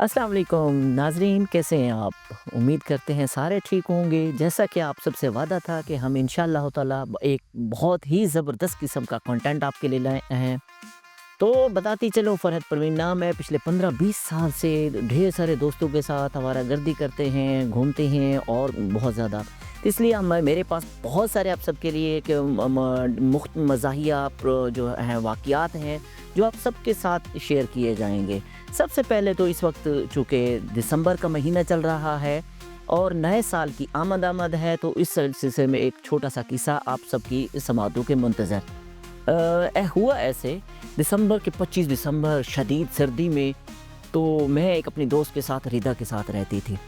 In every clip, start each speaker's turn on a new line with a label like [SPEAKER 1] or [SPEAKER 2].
[SPEAKER 1] अस्सलाम वालेकुम नाज़रीन, कैसे हैं आप? उम्मीद करते हैं सारे ठीक होंगे। जैसा कि आप सबसे वादा था कि हम इंशाअल्लाह ताला एक बहुत ही ज़बरदस्त किस्म का कंटेंट आपके लिए लाए हैं। तो बताती चलो, फ़रहत परवीन नाम है। पिछले 15-20 साल से ढेर सारे दोस्तों के साथ आवारागर्दी करते हैं, घूमते हैं और बहुत ज़्यादा। तो इसलिए हम मेरे पास बहुत सारे आप सबके लिए एक मुख्त मज़ाहिया जो हैं वाक़यात हैं, जो आप सबके साथ शेयर किए जाएँगे। सबसे पहले तो इस वक्त चूँकि दिसंबर का महीना चल रहा है और नए साल की आमद है, तो इस सिलसिले में एक छोटा-सा किस्सा आप सबकी समाअतों के मुंतज़र। हुआ ऐसे, दिसंबर के 25 दिसंबर शदीद सर्दी में, तो मैं एक अपनी दोस्त के साथ, रिदा के साथ रहती थी।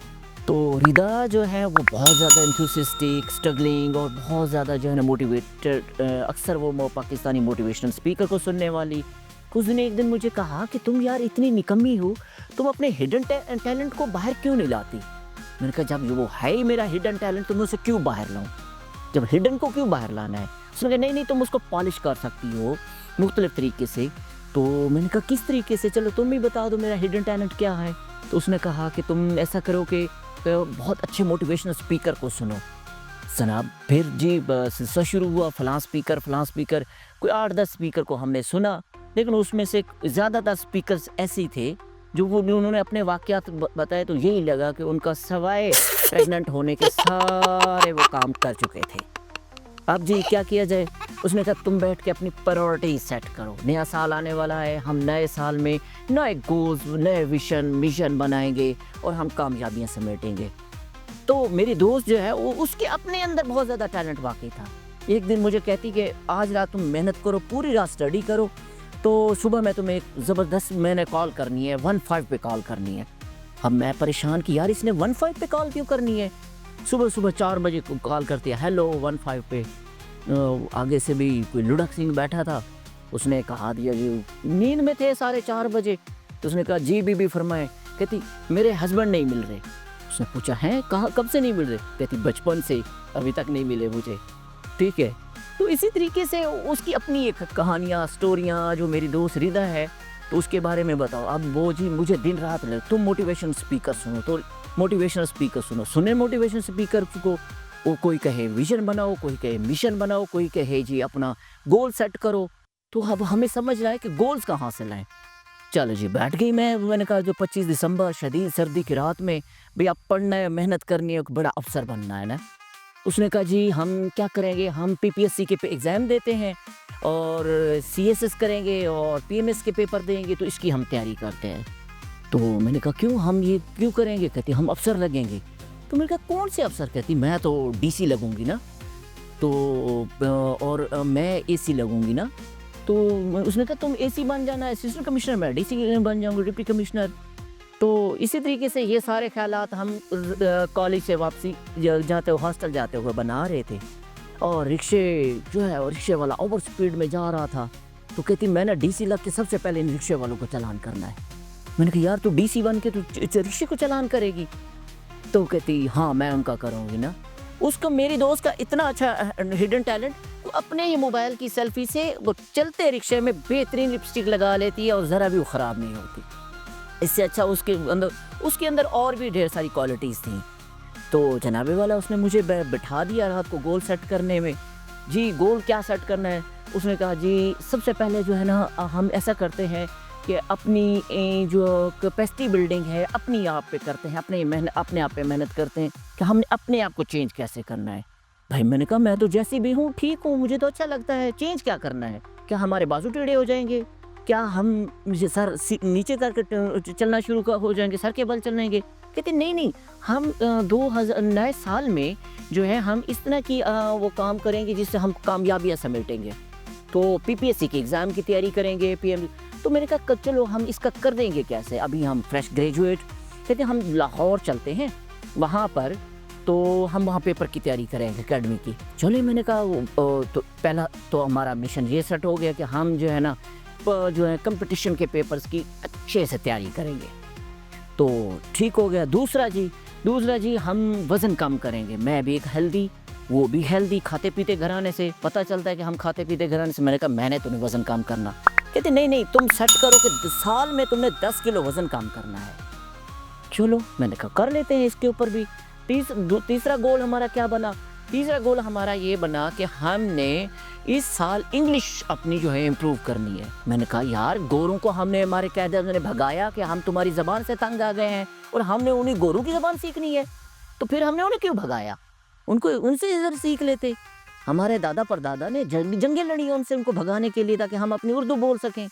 [SPEAKER 1] तो रिदा जो है वो बहुत ज़्यादा एंथुसियास्टिक, स्ट्रगलिंग और बहुत ज़्यादा जो है ना मोटिवेटेड, अक्सर वो पाकिस्तानी मोटिवेशनल स्पीकर को सुनने वाली। कुछ दिन एक दिन मुझे कहा कि तुम यार इतनी निकम्मी हो, तुम अपने हिडन टैलेंट को बाहर क्यों नहीं लाती? मैंने कहा जब वो है ही मेरा हिडन टैलेंट तो मैं उसे क्यों बाहर लाऊं? जब हिडन को क्यों बाहर लाना है? उसने कहा नहीं तुम उसको पॉलिश कर सकती हो मुख्तलिफ तरीके से। तो मैंने कहा किस तरीके से? चलो तुम ही बता दो मेरा हिडन टैलेंट क्या है। तो उसने कहा कि तुम ऐसा करो कि बहुत अच्छे मोटिवेशनल स्पीकर को सुनो। जनाब फिर जी सिलसिला शुरू हुआ, फलां स्पीकर, कोई 8-10 स्पीकर को हमने सुना, लेकिन उसमें से ज़्यादातर स्पीकर्स ऐसे ही थे जो उन्होंने अपने वाक़यात बताए, तो यही लगा कि उनका सवाए प्रेग्नेंट होने के सारे वो काम कर चुके थे। अब जी क्या किया जाए? उसने कहा तुम बैठ के अपनी प्रायोरिटी सेट करो, नया साल आने वाला है, हम नए साल में नए गोल्स, नए मिशन बनाएंगे और हम कामयाबियाँ समेटेंगे। तो मेरी दोस्त जो है वो उसके अपने अंदर बहुत ज़्यादा टैलेंट वाकई था। एक दिन मुझे कहती कि आज रात तुम मेहनत करो, पूरी रात स्टडी करो, तो सुबह मैं तुम्हें एक ज़बरदस्त मैंने कॉल करनी है, 15 पे कॉल करनी है। अब मैं परेशान कि यार इसने 15 पे कॉल क्यों करनी है? सुबह 4 बजे कॉल करती है, हेलो 15 पे। आगे से भी कोई लुढ़क सिंह बैठा था, उसने कहा दिया जी, नींद में थे 4:30 बजे। तो उसने कहा जी बीबी फरमाए। कहती मेरे हस्बैंड नहीं मिल रहे। उसने पूछा हैं कहाँ, कब से नहीं मिल रहे? कहती बचपन से अभी तक नहीं मिले मुझे। ठीक है, तो इसी तरीके से उसकी अपनी एक कहानियाँ, स्टोरियाँ, जो मेरी दोस्त रिदा है, तो उसके बारे में बताओ। अब वो जी मुझे दिन रात तुम मोटिवेशन स्पीकर सुनो, तो मोटिवेशनल स्पीकर सुने मोटिवेशन स्पीकर को। वो कोई कहे विजन बनाओ, कोई कहे मिशन बनाओ, कोई कहे जी अपना गोल सेट करो। तो अब हमें समझ रहा है कि गोल्स कहाँ से लाएं। चलो जी बैठ गई मैंने कहा जो 25 दिसंबर शदीद सर्दी की रात में, भाई अब पढ़ना है, मेहनत करनी है, एक बड़ा अफसर बनना है ना। उसने कहा जी हम क्या करेंगे, हम पीपीएससी के एग्ज़ाम देते हैं और सीएसएस करेंगे और पीएमएस के पेपर देंगे, तो इसकी हम तैयारी करते हैं। तो मैंने कहा क्यों, हम ये क्यों करेंगे? कहती हम अफसर लगेंगे। तो मैंने कहा कौन से अफसर? कहती मैं तो डीसी लगूंगी ना, तो और मैं एसी लगूंगी ना। तो उसने कहा तुम एसी बन जाना, असिस्टेंट कमिश्नर, मैं डीसी बन जाऊंगी, डिप्टी कमिश्नर। तो इसी तरीके से ये सारे ख्यालात हम कॉलेज से वापसी जाते हुए, हॉस्टल जाते हुए बना रहे थे। और रिक्शे जो है, और रिक्शे वाला ओवर स्पीड में जा रहा था। तो कहती मैं ना डीसी लग के सबसे पहले इन रिक्शे वालों को चालान करना है। मैंने कहा यार तू डीसी बन के तू रिक्शे को चालान करेगी? तो कहती हाँ मैं उनका करूँगी ना। उसका, मेरी दोस्त का इतना अच्छा हिडन टैलेंट, वो अपने ही मोबाइल की सेल्फी से वो चलते रिक्शे में बेहतरीन लिपस्टिक लगा लेती है और ज़रा भी वो ख़राब नहीं होती। इससे अच्छा उसके अंदर और भी ढेर सारी क्वालिटीज़ थी। तो जनाबे वाला उसने मुझे बिठा दिया रात को गोल सेट करने में। जी गोल क्या सेट करना है? उसने कहा जी सबसे पहले जो है ना हम ऐसा करते हैं कि अपनी जो कैपेसिटी बिल्डिंग है अपनी आप पे करते हैं, अपने आप पे मेहनत करते हैं कि हमने अपने आप को चेंज कैसे करना है। भाई मैंने कहा मैं तो जैसी भी हूँ ठीक हूँ, मुझे तो अच्छा लगता है, चेंज क्या करना है? क्या हमारे बाजू टेढ़े हो जाएंगे? क्या हम सर नीचे करके चलना शुरू हो जाएंगे, सर के बल चलेंगे? कहते नहीं, हम 2000 नए साल में जो है हम इस तरह की वो काम करेंगे जिससे हम कामयाबियाँ समेटेंगे। तो पीपीएससी के एग्ज़ाम की तैयारी करेंगे, पीएम। तो मैंने कहा चलो हम इसका कर देंगे कैसे, अभी हम फ्रेश ग्रेजुएट। कहते हम लाहौर चलते हैं, वहाँ पर तो हम वहाँ पेपर की तैयारी करेंगे एकेडमी की। चलिए मैंने कहा तो पहला तो हमारा मिशन ये सेट हो गया कि हम जो है ना जो है कंपटीशन के पेपर्स की अच्छे से तैयारी करेंगे। तो ठीक हो गया। दूसरा जी हम वज़न कम करेंगे। मैं भी एक हेल्दी, वो भी हेल्दी, खाते पीते घराने से, पता चलता है कि हम खाते पीते घराने से। मैंने कहा मैंने तो नहीं वज़न कम करना। कहते नहीं तुम सेट करो कि साल में तुमने 10 किलो वज़न कम करना है। चलो मैंने कहा कर लेते हैं इसके ऊपर भी। तीसरा गोल हमारा क्या बना? तीसरा गोल हमारा ये बना कि हमने इस साल इंग्लिश अपनी जो है इम्प्रूव करनी है। मैंने कहा यार गोरों को हमने हमारे कायदे ने भगाया कि हम तुम्हारी ज़बान से तंग आ गए हैं और हमने उन्हीं गोरों की ज़बान सीखनी है, तो फिर हमने उन्हें क्यों भगाया? उनको उनसे इधर सीख लेते। हमारे दादा परदादा ने जंगें लड़ी उनसे, उनको भगाने के लिए, ताकि हम अपनी उर्दू बोल सकें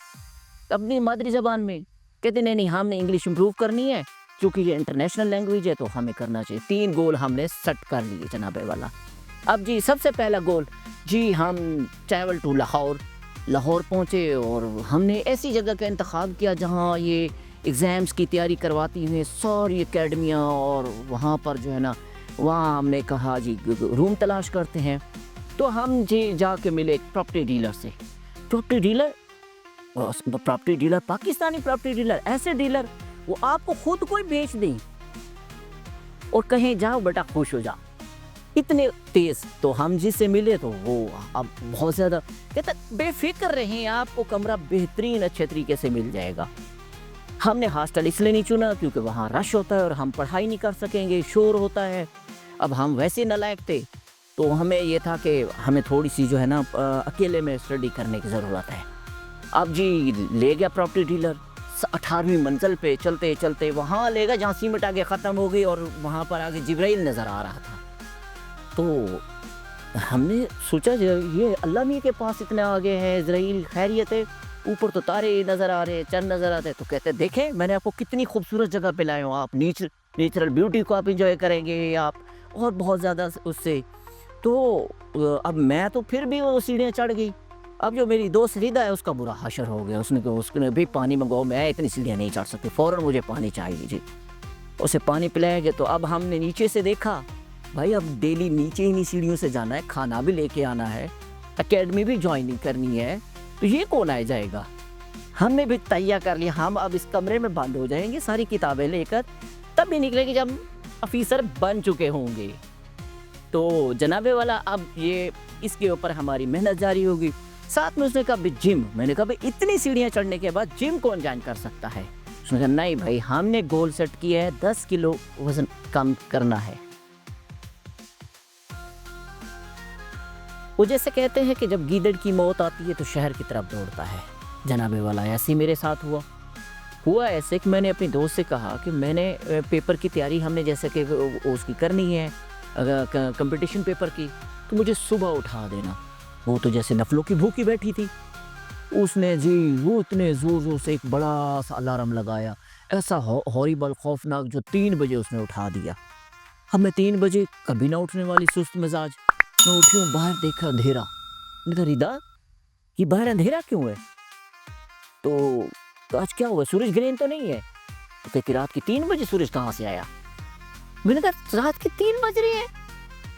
[SPEAKER 1] अपनी मादरी ज़बान में। कहते नहीं हमने इंग्लिश इम्प्रूव करनी है, क्योंकि ये इंटरनेशनल लैंग्वेज है तो हमें करना चाहिए। 3 गोल हमने सेट कर लिए जनाबे वाला। अब जी सबसे पहला गोल जी, हम ट्रैवल टू लाहौर पहुँचे और हमने ऐसी जगह का इंतखाब किया जहाँ ये एग्ज़ाम्स की तैयारी करवाती हैं सारी एकेडमियाँ, और वहाँ पर जो है ना, वहाँ हमने कहा जी रूम तलाश करते हैं। तो हम जी जाके मिले एक प्रॉपर्टी डीलर से। Property dealer Pakistani property dealer, ऐसे डीलर वो आपको खुद कोई बेच दें और कहें जाओ बेटा खुश हो जा, इतने तेज। तो हम जिससे मिले तो वो अब बहुत ज़्यादा कहता बेफिक्र रहें, आपको कमरा बेहतरीन अच्छे तरीके से मिल जाएगा। हमने हॉस्टल इसलिए नहीं चुना क्योंकि वहाँ रश होता है और हम पढ़ाई नहीं कर सकेंगे, शोर होता है। अब हम वैसे नालायक थे तो हमें ये था कि हमें थोड़ी सी जो है ना अकेले में स्टडी करने की ज़रूरत है। अब जी ले गया प्रॉपर्टी डीलर 18वीं मंजिल पे, चलते चलते वहाँ ले गया जहाँ सीमेंट आगे ख़त्म हो गई और वहाँ पर आगे जिब्राइल नज़र आ रहा था। तो हमने सोचा ये अल्लाह मियाँ के पास इतने आगे हैं, इज़राइल खैरियत है, ऊपर तो तारे नज़र आ रहे हैं, चंद नज़र आते हैं। तो कहते देखें मैंने आपको कितनी खूबसूरत जगह पे लाया हूँ, आप नेचुरल ब्यूटी को आप इंजॉय करेंगे आप, और बहुत ज़्यादा उससे। तो अब मैं तो फिर भी वो सीढ़ियाँ चढ़ गई। अब जो मेरी दोस्त रिदा है उसका बुरा हशर हो गया, उसने भी पानी मंगाओ, मैं इतनी सीढ़ियाँ नहीं चढ़ सकती, फ़ौरन मुझे पानी चाहिए जी। उसे पानी पिलाया गया। तो अब हमने नीचे से देखा, भाई अब डेली नीचे ही नहीं सीढ़ियों से जाना है, खाना भी लेके आना है, एकेडमी भी ज्वाइनिंग करनी है, तो ये कौन आ जाएगा? हमने भी तैयार कर लिया, हम अब इस कमरे में बंद हो जाएंगे सारी किताबें लेकर, तब भी निकलेंगे जब ऑफिसर बन चुके होंगे। तो जनाबे वाला अब ये इसके ऊपर हमारी मेहनत जारी होगी। साथ में उसने कहा भाई जिम, मैंने कहा भाई इतनी सीढ़ियाँ चढ़ने के बाद जिम कौन ज्वाइन कर सकता है? उसने कहा नहीं भाई, हमने गोल सेट किया है 10 किलो वजन कम करना है। वो जैसे कहते हैं कि जब गीदड़ की मौत आती है तो शहर की तरफ दौड़ता है, जनाबे वाला ऐसे ही मेरे साथ हुआ ऐसे कि मैंने अपने दोस्त से कहा कि मैंने पेपर की तैयारी हमने जैसे कि उसकी करनी है कंपटीशन पेपर की, तो मुझे सुबह उठा देना। वो तो जैसे नफलों की भूखी बैठी थी, उसने जी वो इतने ज़ोर ज़ोर से एक बड़ा सा अलार्म लगाया, ऐसा हॉरिबल खौफनाक, जो 3 बजे उसने उठा दिया। अब मैं 3 बजे कभी ना उठने वाली सुस्त मिजाज, मैं उठी हूँ, बाहर देखा अंधेरा। मैंने कहा रिदा ये बाहर अंधेरा क्यों है? तो आज क्या हुआ, सूरज ग्रहण तो नहीं है? तो कहती रात के 3 बजे सूरज कहाँ से आया? मैंने कहा रात के 3 बज रही है?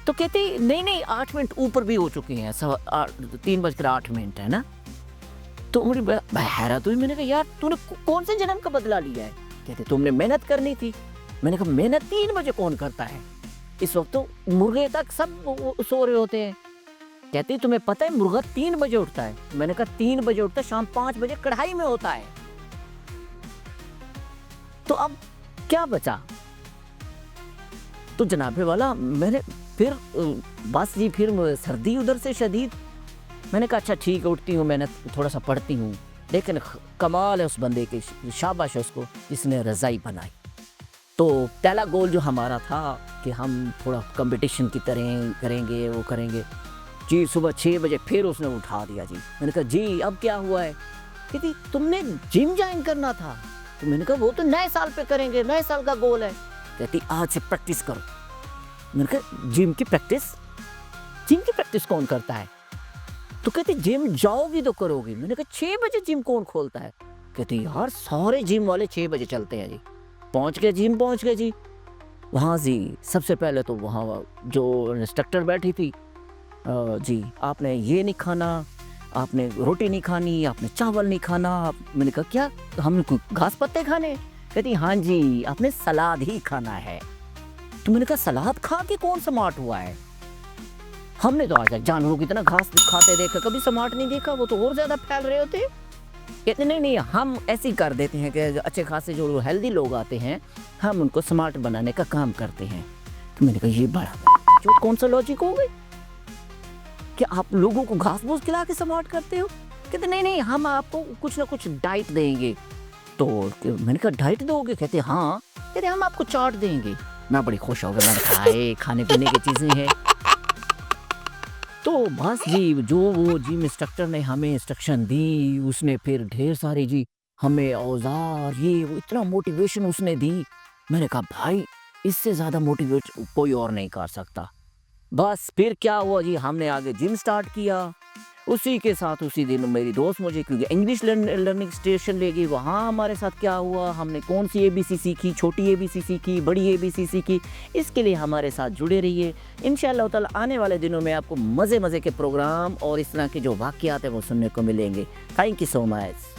[SPEAKER 1] तो कहती नहीं 8 मिनट ऊपर भी हो चुके हैं, 3:08 है ना। तो मुझे हैरत हुई, मैंने कहा यार तूने कौन से जन्म का बदला लिया है? कहते तुमने मेहनत करनी थी। मैंने कहा मेहनत 3 बजे कौन करता है? इस वक्त तो मुर्गे तक सब सो रहे होते हैं। कहती तुम्हें पता है मुर्गा 3 बजे उठता है? मैंने कहा 3 बजे उठता है, शाम 5 बजे कढ़ाई में होता है। तो अब क्या बचा? तो जनाबे वाला मैंने फिर बस जी, फिर सर्दी उधर से शदीद। मैंने कहा अच्छा ठीक है, उठती हूँ, मैंने थोड़ा सा पढ़ती हूँ। लेकिन कमाल है उस बंदे की, शाबाश है उसको जिसने रज़ाई बनाई। तो पहला गोल जो हमारा था कि हम थोड़ा कंपटीशन की तरह करेंगे, वो करेंगे जी। सुबह 6 बजे फिर उसने उठा दिया जी। मैंने कहा जी अब क्या हुआ है? कहती तुमने जिम ज्वाइन करना था। तो मैंने कहा वो तो नए साल पे करेंगे, नए साल का गोल है। कहती आज से प्रैक्टिस करो। मैंने कहा जिम की प्रैक्टिस कौन करता है? तो कहती जिम जाओगी तो करोगी। मैंने कहा 6 बजे जिम कौन खोलता है? कहती यार सारे जिम वाले 6 बजे चलते हैं जी। पहुंच गए जी। वहाँ जी सबसे पहले तो वहाँ जो इंस्ट्रक्टर बैठी थी, जी आपने ये नहीं खाना, आपने रोटी नहीं खानी, आपने चावल नहीं खाना। मैंने कहा क्या हमने घास पत्ते खाने? कहती हाँ जी आपने सलाद ही खाना है। तो मैंने कहा सलाद खा के कौन स्मार्ट हुआ है? हमने तो आज तक जानवरों की तरह घास खाते देखा, कभी स्मार्ट नहीं देखा, वो तो और ज्यादा फैल रहे होते। कहते नहीं हम ऐसे ही कर देते हैं कि अच्छे खासे जो हेल्दी लोग आते हैं ہم ان کو سمارٹ بنانے کا کام کرتے ہیں. تو میں نے کہا یہ بڑا جو کون سا لاجک ہو گئی کہ آپ لوگوں کو گھاس پھوس کھلا کے سمارٹ کرتے ہو. کہتے نہیں ہم آپ کو کچھ نہ کچھ ڈائٹ دیں گے. تو میں نے کہا ڈائٹ دو گے؟ کہتے ہاں. کہتے ہم آپ کو چاٹ دیں گے. میں بڑی خوش ہو گیا. میں نے کہا کھانے پینے کی چیزیں ہیں. تو بس جی جو وہ جم انسٹرکٹر نے ہمیں انسٹرکشن دی، اس نے پھر ڈھیر سارے جی ہمیں اوزار یہ وہ اتنا موٹیویشن اس نے دی. میں نے کہا بھائی اس سے زیادہ موٹیویٹ کوئی اور نہیں کر سکتا. بس پھر کیا ہوا جی، ہم نے آگے جم سٹارٹ کیا. اسی کے ساتھ اسی دن میری دوست مجھے کیونکہ انگلش لرننگ اسٹیشن لے گئی. وہاں ہمارے ساتھ کیا ہوا، ہم نے کون سی ABC سیکھی، چھوٹی ABC سیکھی، بڑی ABC سیکھی. اس کے لیے ہمارے ساتھ جڑے رہیے. انشاءاللہ تعالی آنے والے دنوں میں آپ کو مزے کے پروگرام اور اس طرح کے جو واقعات ہیں وہ سننے کو ملیں گے. Thank you so much.